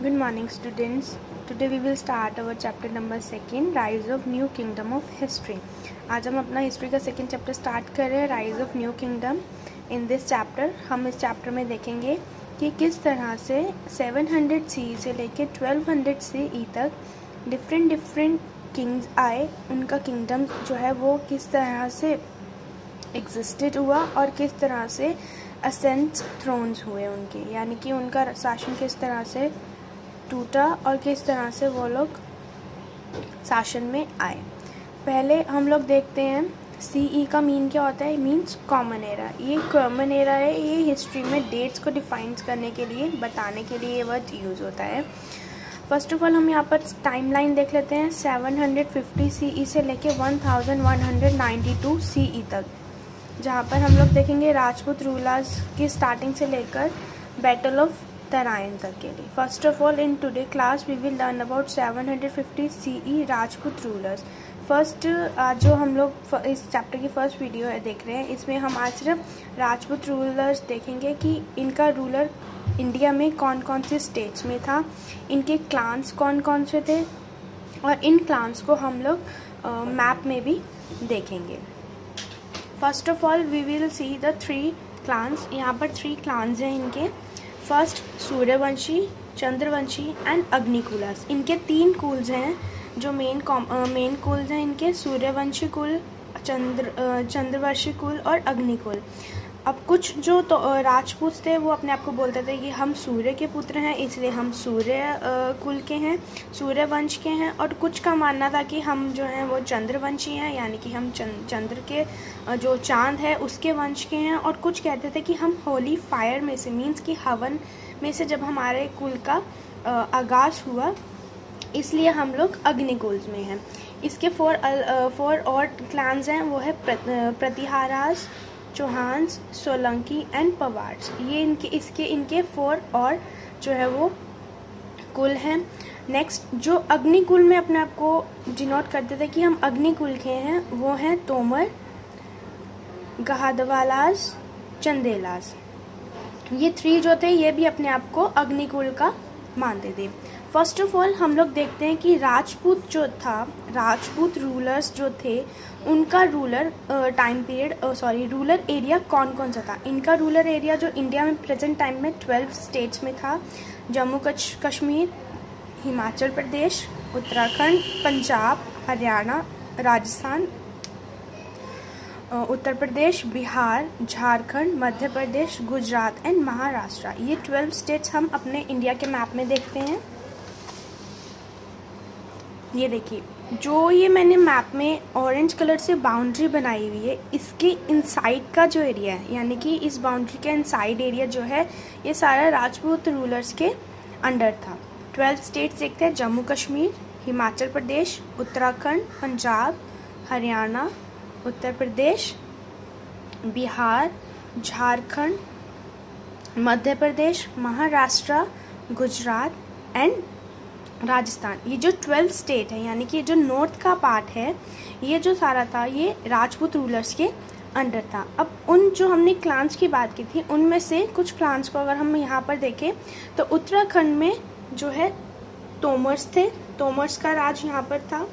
Good morning, students. Today we will start our chapter number 2, Rise of New Kingdom of History. आज हम अपना history का second chapter start कर रहे हैं, rise of new kingdom. In this chapter हम इस चैप्टर में देखेंगे कि किस तरह से 700 सी से लेकर 1200 सी तक डिफरेंट किंग्स आए. उनका किंगडम जो है वो किस तरह से एग्जिस्टेड हुआ और किस तरह से असेंट थ्रोन्स हुए उनके, यानी कि उनका शासन किस तरह से टूटा और किस तरह से वो लोग शासन में आए. पहले हम लोग देखते हैं सीई का मीन क्या होता है. Means common era. ये कॉमन एरा है, ये हिस्ट्री में डेट्स को डिफाइन करने के लिए, बताने के लिए ये वर्ड यूज़ होता है. फर्स्ट ऑफ ऑल हम यहाँ पर टाइमलाइन देख लेते हैं. 750 सीई से लेके 1192 सीई तक, जहाँ पर हम लोग देखेंगे राजपूत रूलर्स की स्टार्टिंग से लेकर बैटल ऑफ तराइन तक के लिए. First of all in today class we will learn about 750 CE Rajput rulers. First आज जो हम लोग इस चैप्टर की फर्स्ट वीडियो है देख रहे हैं, इसमें हम आज सिर्फ राजपूत रूलर्स देखेंगे कि इनका रूलर इंडिया में कौन कौन से स्टेट्स में था, इनके क्लान्स कौन कौन से थे, और इन क्लान्स को हम लोग मैप में भी देखेंगे. First of all we will see the 3 clans. यहाँ पर 3 क्लान्स हैं इनके. First Suryavanshi, Chandravanshi and Agnikulas. इनके 3 कुल्स हैं जो मेन कुल्स हैं इनके. सूर्यवंशी कुल, चंद्रवंशी कुल और अग्निकुल. अब कुछ जो तो राजपूत थे वो अपने आप को बोलते थे कि हम सूर्य के पुत्र हैं, इसलिए हम सूर्य कुल के हैं, सूर्यवंश के हैं. और कुछ का मानना था कि हम जो हैं वो चंद्रवंशी हैं, यानी कि हम चंद्र के जो चांद है उसके वंश के हैं. और कुछ कहते थे कि हम होली फायर में से, मीन्स कि हवन में से जब हमारे कुल का आगाज़ हुआ, इसलिए हम लोग अग्निकुल में हैं. इसके 4 और क्लान्स हैं, वो है प्रतिहारास, चौहान्स, सोलंकी एंड पवार्स. ये इनके 4 और जो है वो कुल हैं. नेक्स्ट जो अग्निकुल में अपने आप को डिनोट करते थे कि हम अग्निकुल के हैं, वो हैं तोमर, गहादवालास, चंदेलास. ये 3 जो थे ये भी अपने आप को अग्निकुल का मानते थे. फर्स्ट ऑफ ऑल हम लोग देखते हैं कि राजपूत रूलर्स जो थे उनका रूलर रूलर एरिया कौन कौन सा था. इनका रूलर एरिया जो इंडिया में प्रेजेंट टाइम में 12 स्टेट्स में था. जम्मू कश्मीर, हिमाचल प्रदेश, उत्तराखंड, पंजाब, हरियाणा, राजस्थान, उत्तर प्रदेश, बिहार, झारखंड, मध्य प्रदेश, गुजरात एंड महाराष्ट्र. ये 12 स्टेट्स हम अपने इंडिया के मैप में देखते हैं. ये देखिए, जो ये मैंने मैप में ऑरेंज कलर से बाउंड्री बनाई हुई है, इसके इनसाइड का जो एरिया है, यानी कि इस बाउंड्री के इनसाइड एरिया जो है, ये सारा राजपूत रूलर्स के अंडर था. 12 स्टेट्स देखते हैं. जम्मू कश्मीर, हिमाचल प्रदेश, उत्तराखंड, पंजाब, हरियाणा, उत्तर प्रदेश, बिहार, झारखंड, मध्य प्रदेश, महाराष्ट्र, गुजरात एंड राजस्थान. ये जो 12 स्टेट है, यानी कि जो नॉर्थ का पार्ट है, ये जो सारा था ये राजपूत रूलर्स के अंडर था. अब उन जो हमने क्लान्स की बात की थी, उनमें से कुछ क्लान्स को अगर हम यहाँ पर देखें तो उत्तराखंड में जो है तोमर्स थे. तोमर्स का राज यहाँ पर था.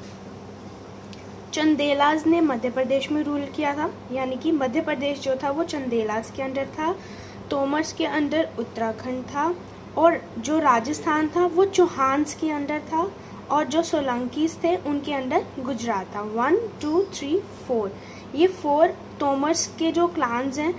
चंदेलाज ने मध्य प्रदेश में रूल किया था, यानी कि मध्य प्रदेश जो था वो चंदेलाज के अंडर था. तोमर्स के अंडर उत्तराखंड था. और जो राजस्थान था वो चौहान्स के अंडर था. और जो सोलंकीस थे उनके अंडर गुजरात था. 1 2 3 4 ये 4 तोमर्स के जो क्लान्स हैं,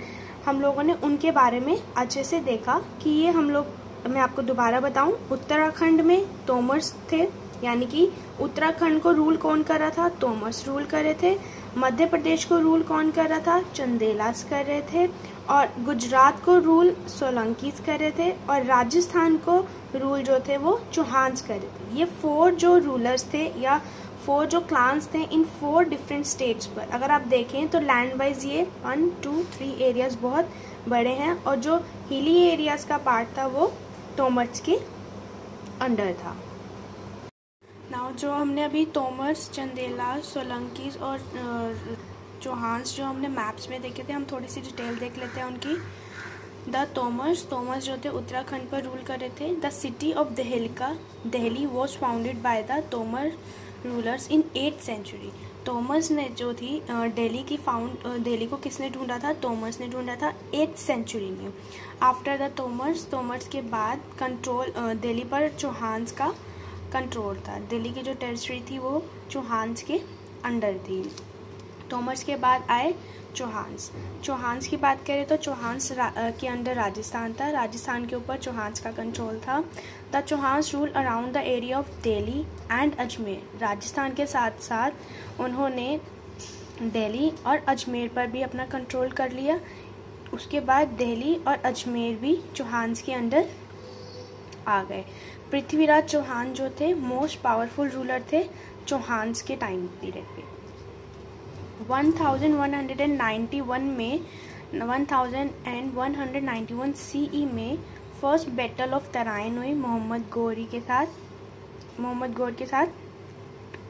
हम लोगों ने उनके बारे में अच्छे से देखा कि ये मैं आपको दोबारा बताऊं. उत्तराखंड में तोमर्स थे, यानी कि उत्तराखंड को रूल कौन कर रहा था, तोमर्स रूल कर रहे थे. मध्य प्रदेश को रूल कौन कर रहा था, चंदेलास कर रहे थे. और गुजरात को रूल सोलंकीस कर रहे थे. और राजस्थान को रूल जो थे वो चौहान्स कर रहे थे. ये 4 जो रूलर्स थे या 4 जो क्लान्स थे इन 4 डिफरेंट स्टेट्स पर अगर आप देखें तो लैंड वाइज ये 1 2 3 एरियाज बहुत बड़े हैं. और जो हिली एरियाज का पार्ट था वो तोमर्स के अंडर था. नाउ जो हमने अभी तोमर्स, चंदेलास, सोलंकीस और चौहान्स जो हमने मैप्स में देखे थे, हम थोड़ी सी डिटेल देख लेते हैं उनकी. द तोमर्स जो थे उत्तराखंड पर रूल कर रहे थे। The city of Delhi was founded by the Tomar rulers in 8th century. Tomars ने जो थी दिल्ली को किसने ढूंढा था? तोमर्स ने ढूंढा था 8th सेंचुरी में। आफ्टर द तोमर्स के बाद दिल्ली पर चौहान्स का कंट्रोल था। दिल्ली की जो टेरिटरी थी वो चौहान्स के अंडर थी। तोमर्स के बाद आए चौहान्स की बात करें तो चौहान्स के अंडर राजस्थान था। राजस्थान के ऊपर चौहान्स का कंट्रोल था। The Chauhans rule around the area of Delhi and Ajmer. Rajasthan के साथ साथ उन्होंने दिल्ली और अजमेर पर भी अपना कंट्रोल कर लिया। उसके बाद दिल्ली और अजमेर भी चौहान्स के अंडर आ गए। पृथ्वीराज चौहान जो थे मोस्ट पावरफुल रूलर थे चौहान्स के टाइम पीरियड पे। 1191 CE में फर्स्ट बैटल ऑफ तराइन हुई मोहम्मद गौर के साथ।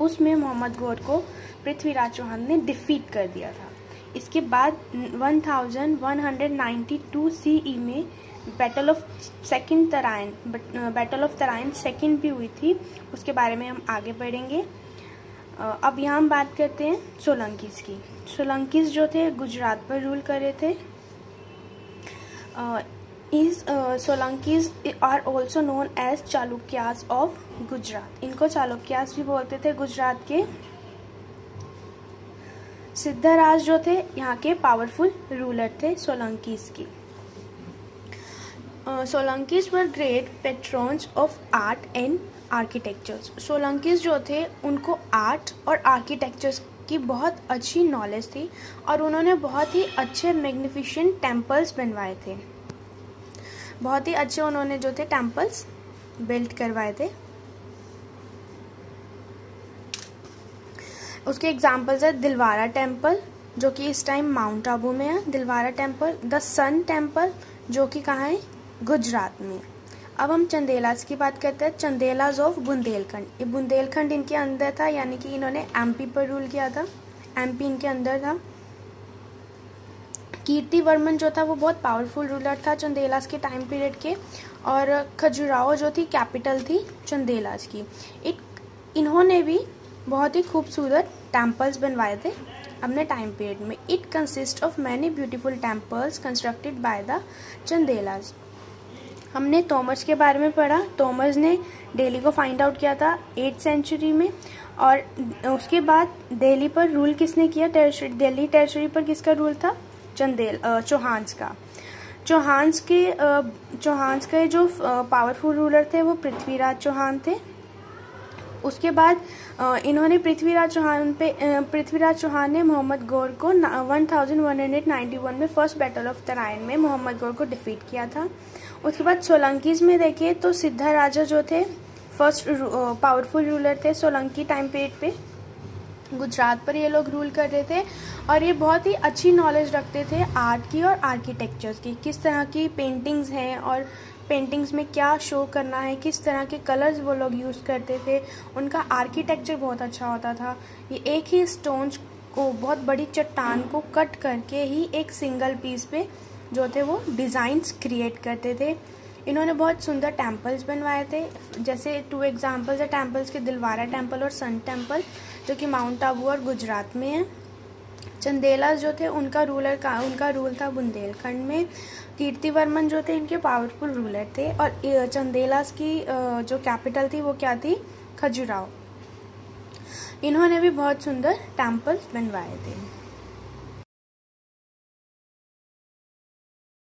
उसमें मोहम्मद गौर को पृथ्वीराज चौहान ने डिफीट कर दिया था। इसके बाद 1192 CE में बैटल ऑफ तराइन सेकंड भी हुई थी। उसके बारे में हम आगे बढ़ेंगे। अब यहाँ हम बात करते हैं सोलंकीज़ की। सोलंकीज़ जो थे गुजरात पर रूल कर रहे थे। Solankis are also known as Chalukyas of Gujarat. इनको चालुक्यास भी बोलते थे गुजरात के। सिद्धराज जो थे यहाँ के पावरफुल रूलर थे सोलंकीज़ की। Solankis were great patrons of art and architectures. Solankis जो थे उनको आर्ट और आर्किटेक्चर्स की बहुत अच्छी नॉलेज थी और उन्होंने बहुत ही अच्छे मैग्निफिसेंट टेम्पल्स बनवाए थे। बहुत ही अच्छे उन्होंने जो थे टेम्पल्स बिल्ड करवाए थे। उसके एग्जाम्पल्स है दिलवारा टेम्पल जो कि इस टाइम माउंट आबू में है। Dilwara temple, the sun temple जो कि कहाँ है? गुजरात में। अब हम चंदेलास की बात करते हैं। चंदेलास ऑफ बुंदेलखंड। ये बुंदेलखंड इनके अंदर था, यानी कि इन्होंने एमपी पर रूल किया था। एमपी इनके अंदर था। कीर्तिवर्मन जो था वो बहुत पावरफुल रूलर था चंदेलास के टाइम पीरियड के। और खजुराहो जो थी कैपिटल थी चंदेलास की। इन्होंने भी बहुत ही खूबसूरत टेम्पल्स बनवाए थे अपने टाइम पीरियड में। It consist of many beautiful temples constructed by the Chandelas. हमने तोमर्स के बारे में पढ़ा। तोमर्स ने दिल्ली को फाइंड आउट किया था 8th सेंचुरी में। और उसके बाद दिल्ली पर रूल किसने किया? दिल्ली टेरिटरी पर किसका रूल था? चौहान्स का। चौहान्स के जो पावरफुल रूलर थे वो पृथ्वीराज चौहान थे। उसके बाद इन्होंने पृथ्वीराज चौहान ने मोहम्मद गौर को 1191 में फर्स्ट बैटल ऑफ तराइन में मोहम्मद गौर को डिफीट किया था। उसके बाद सोलंकीज़ में देखिए तो सिद्धा राजा जो थे फर्स्ट पावरफुल रूलर थे सोलंकी टाइम पीरियड पे। गुजरात पर ये लोग रूल कर रहे थे और ये बहुत ही अच्छी नॉलेज रखते थे आर्ट की और आर्किटेक्चर्स की। किस तरह की पेंटिंग्स हैं और पेंटिंग्स में क्या शो करना है, किस तरह के कलर्स वो लोग यूज़ करते थे। उनका आर्किटेक्चर बहुत अच्छा होता था। ये एक ही स्टोन्स को, बहुत बड़ी चट्टान को कट करके ही एक सिंगल पीस पे जो थे वो डिज़ाइंस क्रिएट करते थे। इन्होंने बहुत सुंदर टेम्पल्स बनवाए थे। जैसे 2 एग्जाम्पल्स है टेम्पल्स के, दिलवारा टेम्पल और सन टेम्पल जो कि माउंट आबू और गुजरात में है। चंदेलास जो थे उनका रूल था बुंदेलखंड में। कीर्तिवर्मन जो थे इनके पावरफुल रूलर थे। और चंदेलास की जो कैपिटल थी वो क्या थी? खजुराहो। इन्होंने भी बहुत सुंदर टेम्पल्स बनवाए थे।